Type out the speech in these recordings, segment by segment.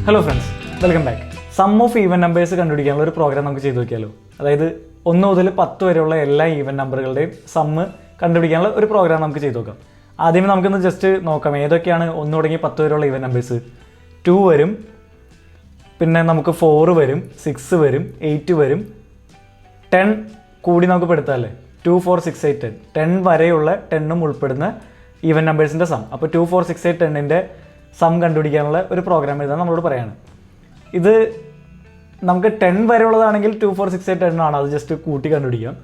Hello friends, welcome back. Sum of even numbers കണ്ടുപിടിക്കാനുള്ള ഒരു programme നമുക്ക് ചെയ്ത് നോക്കിയാലോ. അതായത് 1 മുതൽ 10 വരെയുള്ള എല്ലാ ഈവൻ നമ്പറുകളുടെയും സമ്മ് കണ്ടുപിടിക്കാനുള്ള ഒരു പ്രോഗ്രാം നമുക്ക് ചെയ്ത് നോക്കാം. ആദ്യമേ നമുക്കൊന്ന് ജസ്റ്റ് നോക്കാം ഏതൊക്കെയാണ് 1 തുടങ്ങി 10 വരെയുള്ള ഈവൻ നമ്പേഴ്സ്. 2 വരും, പിന്നെ നമുക്ക് 4 വരും, 6 വരും, 8 വരും, 10 കൂടി നമുക്ക് പെടുത്താമല്ലേ. 2, 4, 6, 8, 10 10 വരെയുള്ള 10ഉം ഉൾപ്പെടുന്ന ഈവൻ നമ്പേഴ്സിൻ്റെ സം. അപ്പോൾ 2, 4, 6, 8, 10ൻ്റെ സം കണ്ടുപിടിക്കാനുള്ള ഒരു പ്രോഗ്രാം എഴുതാൻ നമ്മളോട് പറയാണ്. ഇത് നമുക്ക് 10 വരെയുള്ളതാണെങ്കിൽ 2, 4, 6, 8, 10 ആണ്, അത് ജസ്റ്റ് കൂട്ടി കണ്ടുപിടിക്കാം.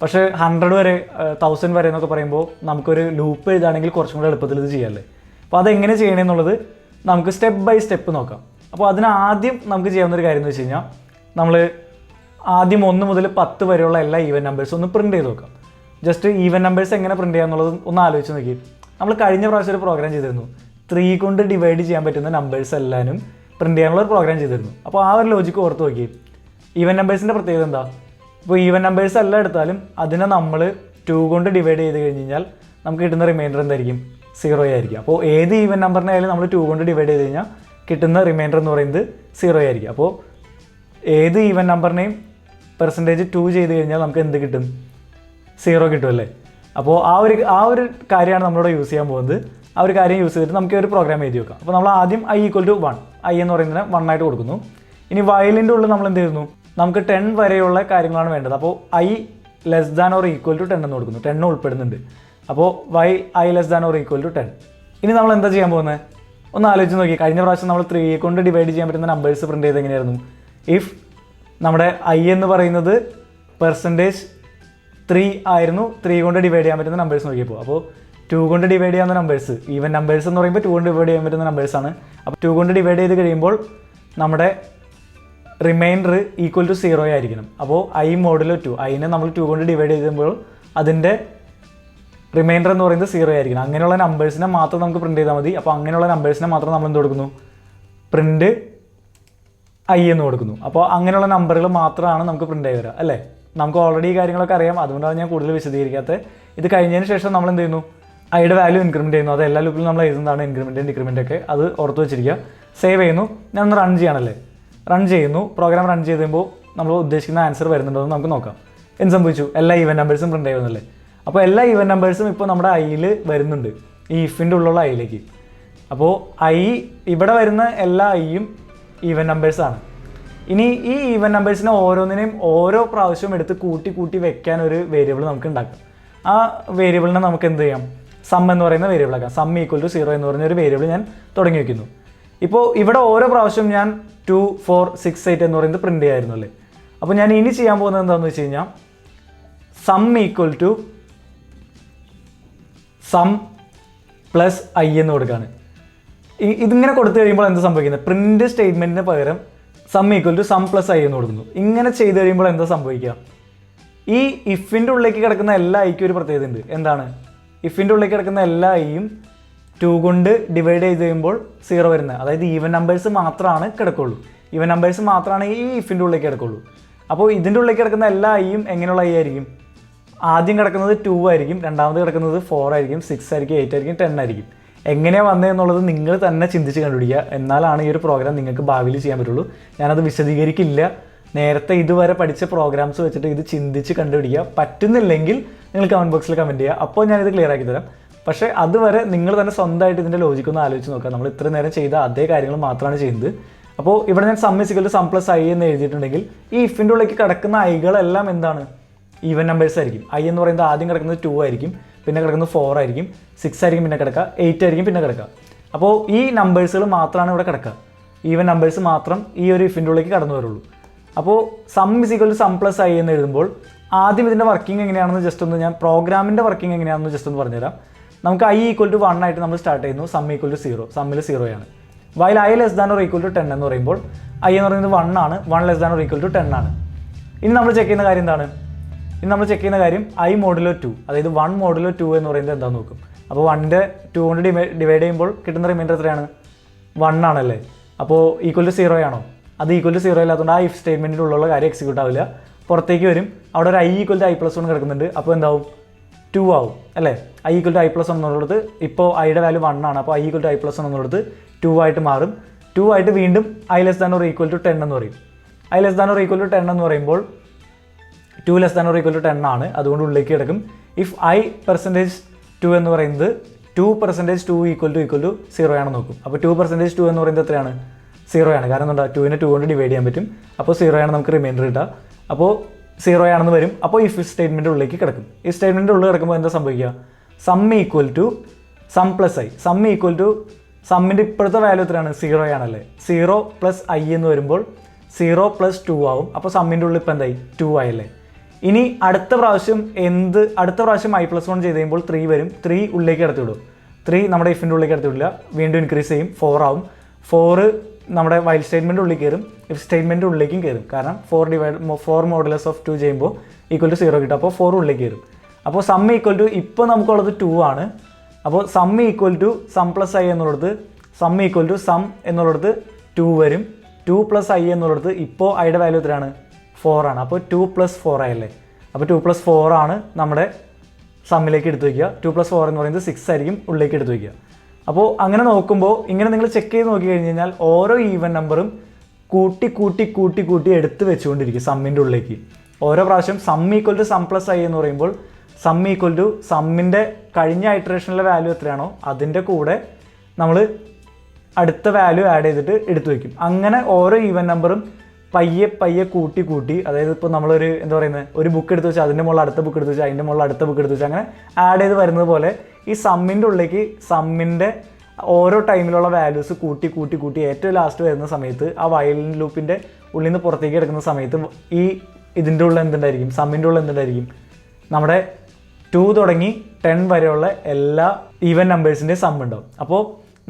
പക്ഷേ 100 വരെ 1000 വരെ എന്നൊക്കെ പറയുമ്പോൾ നമുക്കൊരു ലൂപ്പ് എഴുതാണെങ്കിൽ കുറച്ചും കൂടെ എളുപ്പത്തിൽ ഇത് ചെയ്യാമല്ലേ. അപ്പോൾ അതെങ്ങനെ ചെയ്യണമെന്നുള്ളത് നമുക്ക് സ്റ്റെപ്പ് ബൈ സ്റ്റെപ്പ് നോക്കാം. അപ്പോൾ അതിനാദ്യം നമുക്ക് ചെയ്യാവുന്നൊരു കാര്യം എന്ന് വെച്ച് കഴിഞ്ഞാൽ നമ്മൾ ആദ്യം 1 മുതൽ 10 വരെയുള്ള എല്ലാ ഈവൻ നമ്പേഴ്സും ഒന്ന് പ്രിൻറ്റ് ചെയ്ത് നോക്കാം. ജസ്റ്റ് ഈവൻ നമ്പേഴ്സ് എങ്ങനെ പ്രിൻറ്റ് ചെയ്യാന്നുള്ളത് ഒന്ന് ആലോചിച്ച് നോക്കി. നമ്മൾ കഴിഞ്ഞ പ്രാവശ്യം ഒരു പ്രോഗ്രാം ചെയ്തിരുന്നു, 3 കൊണ്ട് ഡിവൈഡ് ചെയ്യാൻ പറ്റുന്ന നമ്പേഴ്സ് എല്ലാവരും പ്രിൻറ്റ് ചെയ്യാനുള്ള ഒരു പ്രോഗ്രാം ചെയ്തിരുന്നു. അപ്പോൾ ആ ഒരു ലോജിക്ക് ഓർത്ത് നോക്കി. ഈവൻ നമ്പേഴ്സിൻ്റെ പ്രത്യേകത എന്താ? ഇപ്പോൾ ഈവൻ നമ്പേഴ്സ് എല്ലാം എടുത്താലും അതിനെ നമ്മൾ 2 കൊണ്ട് ഡിവൈഡ് ചെയ്ത് കഴിഞ്ഞാൽ നമുക്ക് കിട്ടുന്ന റിമൈൻഡർ എന്തായിരിക്കും? 0 ആയിരിക്കും. അപ്പോൾ ഏത് ഈവൻ നമ്പറിനായാലും നമ്മൾ 2 കൊണ്ട് ഡിവൈഡ് ചെയ്ത് കഴിഞ്ഞാൽ കിട്ടുന്ന റിമൈൻഡർ എന്ന് പറയുന്നത് 0 ആയിരിക്കും. അപ്പോൾ ഏത് ഈവൻ നമ്പറിനെയും %2 ചെയ്ത് കഴിഞ്ഞാൽ നമുക്ക് എന്ത് കിട്ടും? 0 കിട്ടുമല്ലേ. അപ്പോൾ ആ ഒരു കാര്യമാണ് നമ്മളിവിടെ യൂസ് ചെയ്യാൻ പോകുന്നത്. ആ ഒരു കാര്യം യൂസ് ചെയ്തിട്ട് നമുക്ക് ഒരു പ്രോഗ്രാം എഴുതി വെക്കാം. അപ്പോൾ നമ്മൾ ആദ്യം i = 1, i എന്ന് പറയുന്നതിന് 1 ആയിട്ട് കൊടുക്കുന്നു. ഇനി വയലിൻ്റെ ഉള്ളിൽ നമ്മൾ എന്ത് ചെയ്യുന്നു? നമുക്ക് 10 വരെയുള്ള കാര്യങ്ങളാണ് വേണ്ടത്. അപ്പോൾ i < = 10 എന്ന് കൊടുക്കുന്നു. 10 ഉൾപ്പെടുന്നുണ്ട്. അപ്പോൾ i < = 10. ഇനി നമ്മൾ എന്താ ചെയ്യാൻ പോകുന്നത്? ഒന്ന് ആലോചിച്ച് നോക്കി. കഴിഞ്ഞ പ്രാവശ്യം നമ്മൾ 3 കൊണ്ട് ഡിവൈഡ് ചെയ്യാൻ പറ്റുന്ന നമ്പേഴ്സ് പ്രിൻറ്റ് ചെയ്ത് എങ്ങനെയായിരുന്നു? ഇഫ് നമ്മുടെ i എന്ന് പറയുന്നത് %3 ആയിരുന്നു, 3 കൊണ്ട് ഡിവൈഡ് ചെയ്യാൻ പറ്റുന്ന നമ്പേഴ്സ് നോക്കിയപ്പോൾ. അപ്പോൾ 2 കൊണ്ട് ഡിവൈഡ് ചെയ്യാവുന്ന നമ്പേഴ്സ്, ഈവൻ നമ്പേഴ്സ് എന്ന് പറയുമ്പോൾ 2 കൊണ്ട് ഡിവൈഡ് ചെയ്യാൻ പറ്റുന്ന നമ്പേഴ്സാണ്. അപ്പോൾ 2 കൊണ്ട് ഡിവൈഡ് ചെയ്ത് കഴിയുമ്പോൾ നമ്മുടെ റിമൈൻഡർ = 0 ആയിരിക്കണം. അപ്പോൾ i മോഡുലോ 2, അതിനെ നമ്മൾ 2 കൊണ്ട് ഡിവൈഡ് ചെയ്യുമ്പോൾ അതിൻ്റെ റിമൈൻഡർ എന്ന് പറയുന്നത് 0 ആയിരിക്കണം. അങ്ങനെയുള്ള നമ്പേഴ്സിനെ മാത്രം നമുക്ക് പ്രിൻറ്റ് ചെയ്താൽ മതി. അപ്പോൾ അങ്ങനെയുള്ള നമ്പേഴ്സിനെ മാത്രം നമ്മൾ എന്ത് കൊടുക്കുന്നു? പ്രിൻറ്റ് i എന്ന് കൊടുക്കുന്നു. അപ്പോൾ അങ്ങനെയുള്ള നമ്പറുകൾ മാത്രമാണ് നമുക്ക് പ്രിൻറ്റ് ആയി വരിക അല്ലേ. നമുക്ക് ഓൾറെഡി ഈ കാര്യങ്ങളൊക്കെ അറിയാം, അതുകൊണ്ടാണ് ഞാൻ കൂടുതൽ വിശദീകരിക്കാത്തത്. ഇത് കഴിഞ്ഞതിന് ശേഷം നമ്മൾ എന്ത് ചെയ്യുന്നു? ഐയുടെ വാല്യൂ ഇൻക്രിമെൻറ്റ് ചെയ്യുന്നു. അത് എല്ലാ ലൂപ്പിലും നമ്മൾ എഴുതുന്നതാണ്, ഇൻക്രിമെൻറ്റും ഡിക്രിമെൻ്റ് ഒക്കെ. അത് ഓർത്ത് വെച്ചിരിക്കുക. സേവ് ചെയ്യുന്നു. ഞാൻ ഒന്ന് റൺ ചെയ്യാണല്ലേ. റൺ ചെയ്യുന്നു. പ്രോഗ്രാം റൺ ചെയ്ത് കഴിയുമ്പോൾ നമ്മൾ ഉദ്ദേശിക്കുന്ന ആൻസർ വരുന്നുണ്ടോ എന്ന് നമുക്ക് നോക്കാം. എന്ത് സംഭവിച്ചു? എല്ലാ ഈവൻ നമ്പേഴ്സും പ്രിൻറ്റ് ചെയ്യുന്നല്ലേ. അപ്പോൾ എല്ലാ ഈവൻ നമ്പേഴ്സും ഇപ്പോൾ നമ്മുടെ ഐയിൽ വരുന്നുണ്ട്, ഈ ഇഫിൻ്റെ ഉള്ളിലുള്ള ഐയിലേക്ക്. അപ്പോൾ ഇവിടെ വരുന്ന എല്ലാ ഐയും ഈവൻ നമ്പേഴ്സാണ്. ഇനി ഈ ഈവൻ നമ്പേഴ്സിനെ ഓരോന്നിനെയും ഓരോ പ്രാവശ്യം എടുത്ത് കൂട്ടി വെക്കാൻ ഒരു വേരിയബിൾ നമുക്ക് ഉണ്ടാക്കാം. ആ വേരിയബിളിനെ നമുക്ക് എന്ത് ചെയ്യാം? സം എന്ന് പറയുന്ന വേരിയബിൾ ആക്കാം. സം = 0 എന്ന് പറഞ്ഞ ഒരു വേരിയബിൾ ഞാൻ തുടങ്ങി വയ്ക്കുന്നു. ഇപ്പോൾ ഇവിടെ ഓരോ പ്രാവശ്യം ഞാൻ 2, 4, 6, 8 എന്ന് പറയുന്നത് പ്രിൻറ്റ് ചെയ്യായിരുന്നു അല്ലേ. അപ്പോൾ ഞാൻ ഇനി ചെയ്യാൻ പോകുന്നത് എന്താണെന്ന് വെച്ച് കഴിഞ്ഞാൽ സം = സം പ്ലസ് i എന്ന് കൊടുക്കുകയാണ്. ഇതിങ്ങനെ കൊടുത്തു കഴിയുമ്പോൾ എന്താ സംഭവിക്കുന്നത്? പ്രിൻറ്റ് സ്റ്റേറ്റ്മെൻറ്റിന് പകരം സം = സം പ്ലസ് i എന്ന് കൊടുക്കുന്നു. ഇങ്ങനെ ചെയ്ത് കഴിയുമ്പോൾ എന്താ സംഭവിക്കുക? ഈ ഇഫിൻ്റെ ഉള്ളിലേക്ക് കിടക്കുന്ന എല്ലാ ഐക്കും ഒരു പ്രത്യേകത ഉണ്ട്. എന്താണ്? ഇഫിൻ്റെ ഉള്ളിലേക്ക് കിടക്കുന്ന എല്ലാ ഐയും 2 കൊണ്ട് ഡിവൈഡ് ചെയ്ത് കഴിയുമ്പോൾ 0 വരുന്നത്. അതായത് ഈവൻ നമ്പേഴ്സ് മാത്രമാണ് കിടക്കുള്ളൂ. ഈവൻ നമ്പേഴ്സ് മാത്രമാണ് ഈ ഇഫിൻ്റെ ഉള്ളിലേക്ക് കിടക്കുള്ളൂ. അപ്പോൾ ഇതിൻ്റെ ഉള്ളിലേക്ക് കിടക്കുന്ന എല്ലാ ഐയും എങ്ങനെയുള്ള ഐ ആയിരിക്കും? ആദ്യം കിടക്കുന്നത് 2 ആയിരിക്കും, രണ്ടാമത് കിടക്കുന്നത് 4 ആയിരിക്കും, 6 ആയിരിക്കും, 8 ആയിരിക്കും, 10 ആയിരിക്കും. എങ്ങനെയാണ് വന്നതെന്നുള്ളത് നിങ്ങൾ തന്നെ ചിന്തിച്ച് കണ്ടുപിടിക്കുക. എന്നാലാണ് ഈ ഒരു പ്രോഗ്രാം നിങ്ങൾക്ക് ഭാവിയിൽ ചെയ്യാൻ പറ്റുള്ളൂ. ഞാനത് വിശദീകരിക്കില്ല. നേരത്തെ ഇതുവരെ പഠിച്ച പ്രോഗ്രാംസ് വെച്ചിട്ട് ഇത് ചിന്തിച്ച് കണ്ടുപിടിക്കുക. പറ്റുന്നില്ലെങ്കിൽ നിങ്ങൾ കമൻറ്റ് ബോക്സിൽ കമൻറ്റ് ചെയ്യുക. അപ്പോൾ ഞാനിത് ക്ലിയർ ആക്കി തരാം. പക്ഷേ അതുവരെ നിങ്ങൾ തന്നെ സ്വന്തമായിട്ട് ഇതിൻ്റെ ലോജിക്കൊന്ന് ആലോചിച്ച് നോക്കുക. നമ്മൾ ഇത്ര നേരം ചെയ്ത അതേ കാര്യങ്ങൾ മാത്രമാണ് ചെയ്യുന്നത്. അപ്പോൾ ഇവിടെ ഞാൻ സം = സം പ്ലസ് i എന്ന് എഴുതിയിട്ടുണ്ടെങ്കിൽ ഈ ഇഫിൻ്റെ ഉള്ളിലേക്ക് കിടക്കുന്ന ഐകളെല്ലാം എന്താണ്? ഈവൻ നമ്പേഴ്സ് ആയിരിക്കും. i എന്ന് പറയുന്നത് ആദ്യം കിടക്കുന്നത് 2 ആയിരിക്കും, പിന്നെ കിടക്കുന്നത് 4 ആയിരിക്കും, 6 ആയിരിക്കും, പിന്നെ കിടക്കുക 8 ആയിരിക്കും, പിന്നെ കിടക്കുക. അപ്പോൾ ഈ നമ്പേഴ്സുകൾ മാത്രമാണ് ഇവിടെ കിടക്കുക. ഈവൻ നമ്പേഴ്സ് മാത്രം ഈ ഒരു ഇഫിൻ്റെ ഉള്ളിലേക്ക് കടന്നു വരുള്ളൂ. അപ്പോൾ സം = സം പ്ലസ് i എന്ന് എഴുതുമ്പോൾ ആദ്യം ഇതിൻ്റെ വർക്കിംഗ് എങ്ങനെയാണെന്ന് ജസ്റ്റ് ഒന്ന് ഞാൻ പ്രോഗ്രാമിൻ്റെ വർക്കിംഗ് എങ്ങനെയാണെന്ന് ജസ്റ്റ് ഒന്ന് പറഞ്ഞുതരാം. നമുക്ക് i = 1 ആയിട്ട് നമ്മൾ സ്റ്റാർട്ട് ചെയ്യുന്നു. സം = 0, സമ്മിൽ 0 ആണ്. വൈൽ i < = 10 എന്ന് പറയുമ്പോൾ i എന്ന് പറയുന്നത് 1 ആണ്, 1 < = 10 ആണ്. ഇനി നമ്മൾ ചെക്ക് ചെയ്യുന്ന കാര്യം എന്താണ്? ഇനി നമ്മൾ ചെക്ക് ചെയ്യുന്ന കാര്യം i മോഡുലോ 2, അതായത് 1 മോഡുലോ 2 എന്ന് പറയുന്നത് എന്താണെന്ന് നോക്കും. അപ്പോൾ 1ൻ്റെ 2 കൊണ്ട് ഡിവൈഡ് ചെയ്യുമ്പോൾ കിട്ടുന്ന റിമൈൻഡർ എത്രയാണ്? 1 ആണല്ലേ. അപ്പോൾ =0 ആണോ? അത് =0 അല്ലാത്തതുകൊണ്ട് ആ ഇഫ് സ്റ്റേറ്റ്മെൻറ്റിൻ്റെ ഉള്ളിലുള്ള കാര്യം എക്സിക്യൂട്ട് ആവില്ല, പുറത്തേക്ക് വരും. അവിടെ ഒരു i = i+1 കിടക്കുന്നുണ്ട്. അപ്പോൾ എന്താവും? 2 ആവും അല്ലേ. i = i+1 എന്നുള്ളത് ഇപ്പോൾ ഐയുടെ വാല്യൂ 1 ആണ്. അപ്പോൾ i = i+1 എന്നുള്ളത് 2 ആയിട്ട് മാറും. 2 ആയിട്ട് വീണ്ടും I less than or equal to 10 എന്ന് പറയും. I less than or equal to 10 എന്ന് പറയുമ്പോൾ 2 less than or equal to 10 ആണ്, അതുകൊണ്ട് ഉള്ളിലേക്ക് കിടക്കും. ഇഫ് I %2 എന്ന് പറയുന്നത് 2% 2 equal to 0 ആണ് നോക്കും. അപ്പോൾ 2% 2 എന്ന് പറയുന്നത് എത്രയാണ്? 0 ആണ്. കാരണം എന്താ, 2നെ 2 കൊണ്ട് ഡിവൈഡ് ചെയ്യാൻ പറ്റും. അപ്പോൾ 0 ആണ് നമുക്ക് റിമൈൻഡർ കിട്ടുക. അപ്പോൾ 0 ആണെന്ന് വരും. അപ്പോൾ ഇഫ് സ്റ്റേറ്റ്മെൻറ്റ് ഉള്ളിലേക്ക് കിടക്കും. ഈ സ്റ്റേറ്റ്മെൻറ്റ് ഉള്ളിൽ കിടക്കുമ്പോൾ എന്താ സംഭവിക്കുക? Sum equal to sum plus I. Sum equal to സമ്മിൻ്റെ ഇപ്പോഴത്തെ വാല്യൂ എത്രയാണ്? 0 ആണല്ലേ. 0 പ്ലസ് ഐ എന്ന് വരുമ്പോൾ 0 പ്ലസ് 2 ആവും. അപ്പോൾ സമ്മിൻ്റെ ഉള്ളിൽ ഇപ്പോൾ എന്തായി? 2 ആയല്ലേ. ഇനി അടുത്ത പ്രാവശ്യം I+1 ചെയ്ത് കഴിയുമ്പോൾ 3 വരും. 3 ഉള്ളിലേക്ക് കടത്തി വിടും. 3 നമ്മുടെ ഇഫിൻ്റെ ഉള്ളിലേക്ക് കടത്തി വിടില്ല, വീണ്ടും ഇൻക്രീസ് ചെയ്യും, 4 ആവും. 4 നമ്മുടെ വൈൽ സ്റ്റേറ്റ്മെൻറ്റ് ഉള്ളിൽ കയറും, ഇഫ് സ്റ്റേറ്റ്മെൻറ്റ് ഉള്ളിലേക്കും കയറും. കാരണം 4 മോഡുലസ് ഓഫ് 2 ചെയ്യുമ്പോൾ ഈക്വൽ ടു 0 കിട്ടും. അപ്പോൾ 4 ഉള്ളിലേക്ക് കയറും. അപ്പോൾ സം ഈക്വൽ ടു ഇപ്പോൾ നമുക്കുള്ളത് 2 ആണ്. അപ്പോൾ sum equal to sum plus I എന്നുള്ളത് സം ഈക്വൽ ടു സം എന്നുള്ളത് 2 വരും. 2 പ്ലസ് ഐ എന്നുള്ളത് ഇപ്പോൾ ഐയുടെ വാല്യൂ എത്രയാണ്? 4 ആണ്. അപ്പോൾ 2 പ്ലസ് 4 ആയല്ലേ. അപ്പോൾ 2 പ്ലസ് 4 ആണ് നമ്മുടെ സമ്മിലേക്ക് എടുത്ത് വയ്ക്കുക. 2 പ്ലസ് 4 എന്ന് പറയുന്നത് 6 ആയിരിക്കും ഉള്ളിലേക്ക് എടുത്ത് വയ്ക്കുക. അപ്പോൾ അങ്ങനെ നോക്കുമ്പോൾ ഇങ്ങനെ നിങ്ങൾ ചെക്ക് ചെയ്ത് നോക്കി കഴിഞ്ഞ് കഴിഞ്ഞാൽ ഓരോ ഈവൻ നമ്പറും കൂട്ടി എടുത്ത് വെച്ചുകൊണ്ടിരിക്കും സമ്മിൻ്റെ ഉള്ളിലേക്ക്. ഓരോ പ്രാവശ്യം sum equal to sum plus I എന്ന് പറയുമ്പോൾ സം ഈക്വൽ ടു സമ്മിൻ്റെ കഴിഞ്ഞ ഇറ്ററേഷനിലെ വാല്യൂ എത്രയാണോ അതിൻ്റെ കൂടെ നമ്മൾ അടുത്ത വാല്യൂ ആഡ് ചെയ്തിട്ട് എടുത്തു വയ്ക്കും. അങ്ങനെ ഓരോ ഈവൻ നമ്പറും പയ്യെ കൂട്ടി, അതായത് ഇപ്പോൾ നമ്മളൊരു എന്താ പറയുന്നത്, ഒരു ബുക്ക് എടുത്ത് വെച്ചാൽ അതിൻ്റെ മുകളിൽ അടുത്ത ബുക്ക് എടുത്ത് വെച്ചാൽ അതിൻ്റെ മുകളിൽ അടുത്ത ബുക്ക് എടുത്ത് വെച്ചാൽ അങ്ങനെ ആഡ് ചെയ്ത് വരുന്നത് പോലെ ഈ സമ്മിൻ്റെ ഉള്ളിലേക്ക് സമ്മിൻ്റെ ഓരോ ടൈമിലുള്ള വാല്യൂസ് കൂട്ടി ഏറ്റവും ലാസ്റ്റ് വരുന്ന സമയത്ത് ആ വൈൽ ലൂപ്പിൻ്റെ ഉള്ളിൽ നിന്ന് പുറത്തേക്ക് എടുക്കുന്ന സമയത്ത് ഈ ഇതിൻ്റെ ഉള്ളിൽ എന്തുണ്ടായിരിക്കും? സമ്മിൻ്റെ ഉള്ളിൽ എന്തുണ്ടായിരിക്കും? നമ്മുടെ 2 തുടങ്ങി 10 വരെയുള്ള എല്ലാ ഈവൻ നമ്പേഴ്സിൻ്റെ സം ഉണ്ടാവും. അപ്പോൾ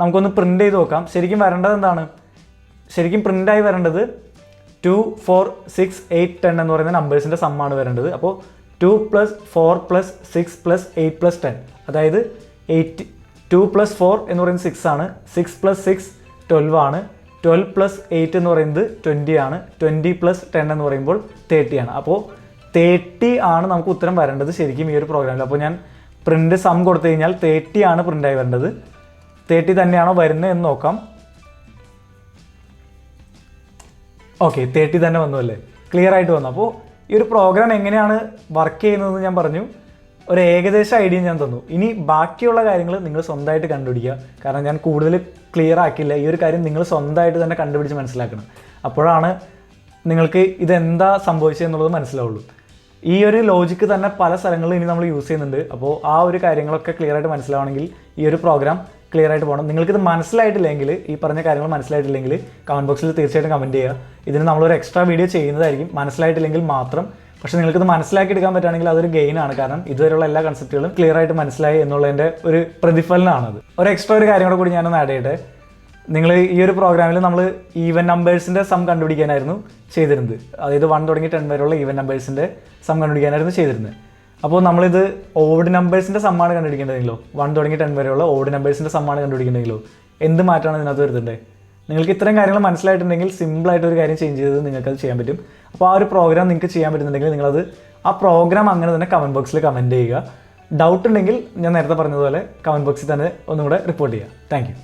നമുക്കൊന്ന് പ്രിൻ്റ് ചെയ്ത് നോക്കാം. ശരിക്കും വരേണ്ടത് എന്താണ്? ശരിക്കും പ്രിൻ്റായി വരേണ്ടത് 2, 4, 6, 8, 10 എന്ന് പറയുന്ന നമ്പേഴ്സിൻ്റെ സമ്മാണ് വരേണ്ടത്. അപ്പോൾ 2 + 4 + 6 + 8 + 10, അതായത് 2 + 4 എന്ന് പറയുന്നത് 6 ആണ്, 6 + 6 12 ആണ്, 12 + 8 എന്ന് പറയുന്നത് 20 ആണ്, 20 + 10 എന്ന് പറയുമ്പോൾ 30 ആണ്. അപ്പോൾ 30 ആണ് നമുക്ക് ഉത്തരം വരേണ്ടത് ശരിക്കും ഈ ഒരു പ്രോഗ്രാമിൽ. അപ്പോൾ ഞാൻ പ്രിൻ്റ് സം കൊടുത്തു കഴിഞ്ഞാൽ 30 ആണ് പ്രിൻ്റായി വരേണ്ടത്. 30 തന്നെയാണോ വരുന്നത് എന്ന് നോക്കാം. ഓക്കെ, 30 തന്നെ വന്നു അല്ലേ, ക്ലിയർ ആയിട്ട് വന്നു. അപ്പോൾ ഈ ഒരു പ്രോഗ്രാം എങ്ങനെയാണ് വർക്ക് ചെയ്യുന്നതെന്ന് ഞാൻ പറഞ്ഞു, ഒരു ഏകദേശ ഐഡിയ ഞാൻ തന്നു. ഇനി ബാക്കിയുള്ള കാര്യങ്ങൾ നിങ്ങൾ സ്വന്തമായിട്ട് കണ്ടുപിടിക്കുക. കാരണം ഞാൻ കൂടുതൽ ക്ലിയർ ആക്കില്ല. ഈ ഒരു കാര്യം നിങ്ങൾ സ്വന്തമായിട്ട് തന്നെ കണ്ടുപിടിച്ച് മനസ്സിലാക്കണം. അപ്പോഴാണ് നിങ്ങൾക്ക് ഇതെന്താ സംഭവിച്ചതെന്നുള്ളത് മനസ്സിലാവുള്ളൂ. ഈ ഒരു ലോജിക്ക് തന്നെ പല സ്ഥലങ്ങളിലും ഇനി നമ്മൾ യൂസ് ചെയ്യുന്നുണ്ട്. അപ്പോൾ ആ ഒരു കാര്യങ്ങളൊക്കെ ക്ലിയർ ആയിട്ട് മനസ്സിലാവണമെങ്കിൽ ഈ ഒരു പ്രോഗ്രാം ക്ലിയർ ആയിട്ട് പോകണം. നിങ്ങൾക്കിത് മനസ്സിലായിട്ടില്ലെങ്കിൽ, ഈ പറഞ്ഞ കാര്യങ്ങൾ മനസ്സിലായിട്ടില്ലെങ്കിൽ കമൻറ്റ് ബോക്സിൽ തീർച്ചയായിട്ടും കമൻറ്റ് ചെയ്യുക. ഇതിന് നമ്മളൊരു എക്സ്ട്രാ വീഡിയോ ചെയ്യുന്നതായിരിക്കും, മനസ്സിലായിട്ടില്ലെങ്കിൽ മാത്രം. പക്ഷേ നിങ്ങൾക്കിത് മനസ്സിലാക്കി എടുക്കാൻ പറ്റുകയാണെങ്കിൽ അതൊരു ഗെയിൻ ആണ്. കാരണം ഇതുവരെയുള്ള എല്ലാ കൺസെപ്റ്റുകളും ക്ലിയർ ആയിട്ട് മനസ്സിലായി എന്നുള്ളതിൻ്റെ ഒരു പ്രതിഫലനമാണത്. ഒരു എക്സ്ട്രാ ഒരു കാര്യം കൂടി ഞാനൊന്ന് ആഡ് ചെയ്യട്ടെ. നിങ്ങൾ ഈ ഒരു പ്രോഗ്രാമിൽ നമ്മൾ ഈവൻ നമ്പേഴ്സിൻ്റെ സം കണ്ടുപിടിക്കാനായിരുന്നു ചെയ്തിരുന്നത്. അതായത് 1 തുടങ്ങി 10 വരെയുള്ള ഈവൻ നമ്പേഴ്സിൻ്റെ സം കണ്ടുപിടിക്കാനായിരുന്നു ചെയ്തിരുന്നത്. അപ്പോൾ നമ്മളിത് ഓഡ് നമ്പേഴ്സിൻ്റെ സമ്മാണ് കണ്ടുപിടിക്കേണ്ടതെങ്കിലോ, 1 തുടങ്ങി 10 വരെയുള്ള ഓഡ് നമ്പേഴ്സിൻ്റെ സമ്മാണ് കണ്ടുപിടിക്കേണ്ടതെങ്കിലോ എന്ത് മാറ്റമാണ് ഇതിനകത്ത് വരുന്നുണ്ട്? നിങ്ങൾക്ക് ഇത്രയും കാര്യങ്ങൾ മനസ്സിലായിട്ടുണ്ടെങ്കിൽ സിമ്പിളായിട്ട് ഒരു കാര്യം ചേഞ്ച് ചെയ്ത് നിങ്ങൾക്കത് ചെയ്യാൻ പറ്റും. അപ്പോൾ ആ ഒരു പ്രോഗ്രാം നിങ്ങൾക്ക് ചെയ്യാൻ പറ്റുന്നുണ്ടെങ്കിൽ നിങ്ങളത് ആ പ്രോഗ്രാം അങ്ങനെ തന്നെ കമൻറ്റ് ബോക്സിൽ കമൻറ്റ് ചെയ്യുക. ഡൗട്ട് ഉണ്ടെങ്കിൽ ഞാൻ നേരത്തെ പറഞ്ഞതുപോലെ കമൻറ്റ് ബോക്സിൽ തന്നെ ഒന്നും കൂടെ റിപ്പോർട്ട് ചെയ്യുക. Thank you.